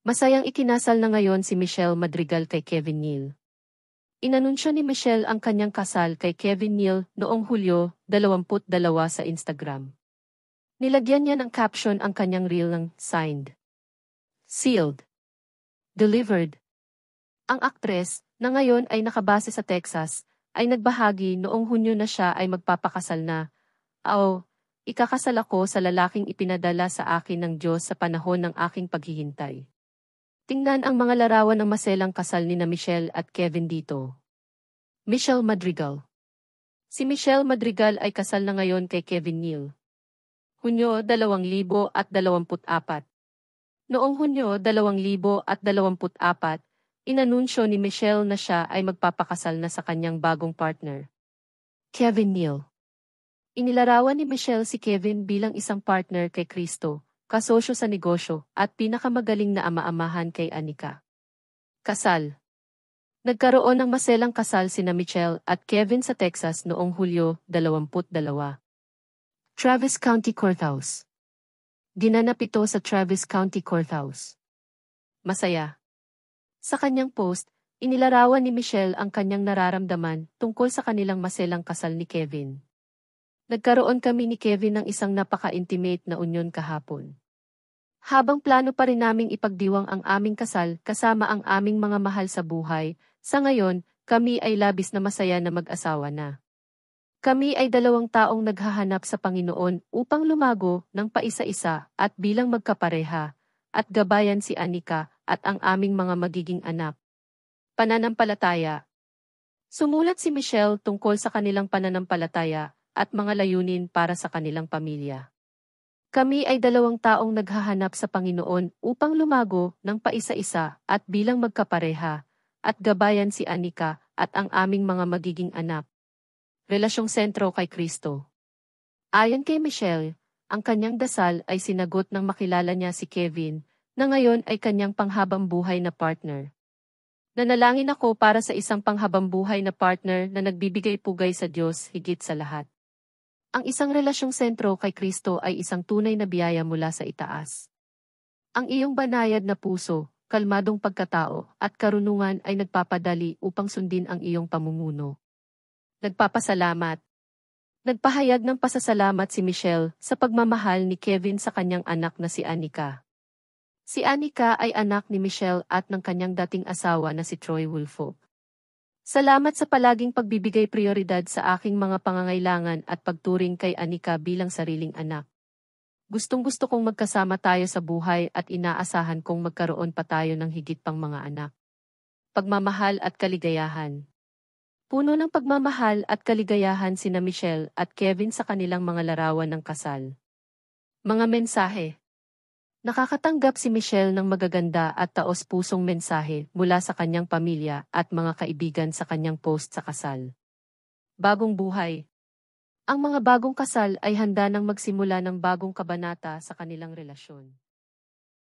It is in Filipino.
Masayang ikinasal na ngayon si Michelle Madrigal kay Kevin Neal. Inanunsyo ni Michelle ang kanyang kasal kay Kevin Neal noong Hulyo 22 sa Instagram. Nilagyan niya ng caption ang kanyang reel ng signed, sealed, delivered. Ang aktres, na ngayon ay nakabase sa Texas, ay nagbahagi noong Hunyo na siya ay magpapakasal na. Ikakasal ako sa lalaking ipinadala sa akin ng Diyos sa panahon ng aking paghihintay. Tingnan ang mga larawan ng maselang kasal ni na Michelle at Kevin dito. Michelle Madrigal. Si Michelle Madrigal ay kasal na ngayon kay Kevin Neal. Hunyo 2024. Noong Hunyo 2024, inanunsyo ni Michelle na siya ay magpapakasal na sa kanyang bagong partner, Kevin Neal. Inilarawan ni Michelle si Kevin bilang isang partner kay Kristo, kasosyo sa negosyo, at pinakamagaling na ama-amahan kay Anika. Kasal. Nagkaroon ng maselang kasal sina Michelle at Kevin sa Texas noong Hulyo 22. Travis County Courthouse. Ginanap ito sa Travis County Courthouse. Masaya. Sa kanyang post, inilarawan ni Michelle ang kanyang nararamdaman tungkol sa kanilang maselang kasal ni Kevin. Nagkaroon kami ni Kevin ng isang napaka-intimate na unyon kahapon. Habang plano pa rin naming ipagdiwang ang aming kasal kasama ang aming mga mahal sa buhay, sa ngayon, kami ay labis na masaya na mag-asawa na. Kami ay 2 taong naghahanap sa Panginoon upang lumago ng paisa-isa at bilang magkapareha, at gabayan si Anika at ang aming mga magiging anak. Pananampalataya. Sumulat si Michelle tungkol sa kanilang pananampalataya at mga layunin para sa kanilang pamilya. Kami ay 2 taong naghahanap sa Panginoon upang lumago ng paisa-isa at bilang magkapareha, at gabayan si Anika at ang aming mga magiging anak. Relasyong sentro kay Kristo. Ayon kay Michelle, ang kanyang dasal ay sinagot nang makilala niya si Kevin, na ngayon ay kanyang panghabang buhay na partner. Nanalangin ako para sa isang panghabang buhay na partner na nagbibigay pugay sa Diyos higit sa lahat. Ang isang relasyong sentro kay Kristo ay isang tunay na biyaya mula sa itaas. Ang iyong banayad na puso, kalmadong pagkatao, at karunungan ay nagpapadali upang sundin ang iyong pamumuno. Nagpapasalamat. Nagpahayag ng pasasalamat si Michelle sa pagmamahal ni Kevin sa kanyang anak na si Anika. Si Anika ay anak ni Michelle at ng kanyang dating asawa na si Troy Wolfo. Salamat sa palaging pagbibigay prioridad sa aking mga pangangailangan at pagturing kay Anika bilang sariling anak. Gustong-gusto kong magkasama tayo sa buhay at inaasahan kong magkaroon pa tayo ng higit pang mga anak. Pagmamahal at kaligayahan. Puno ng pagmamahal at kaligayahan sina Michelle at Kevin sa kanilang mga larawan ng kasal. Mga mensahe. Nakakatanggap si Michelle ng magaganda at taos-pusong mensahe mula sa kanyang pamilya at mga kaibigan sa kanyang post sa kasal. Bagong buhay. Ang mga bagong kasal ay handa nang magsimula ng bagong kabanata sa kanilang relasyon.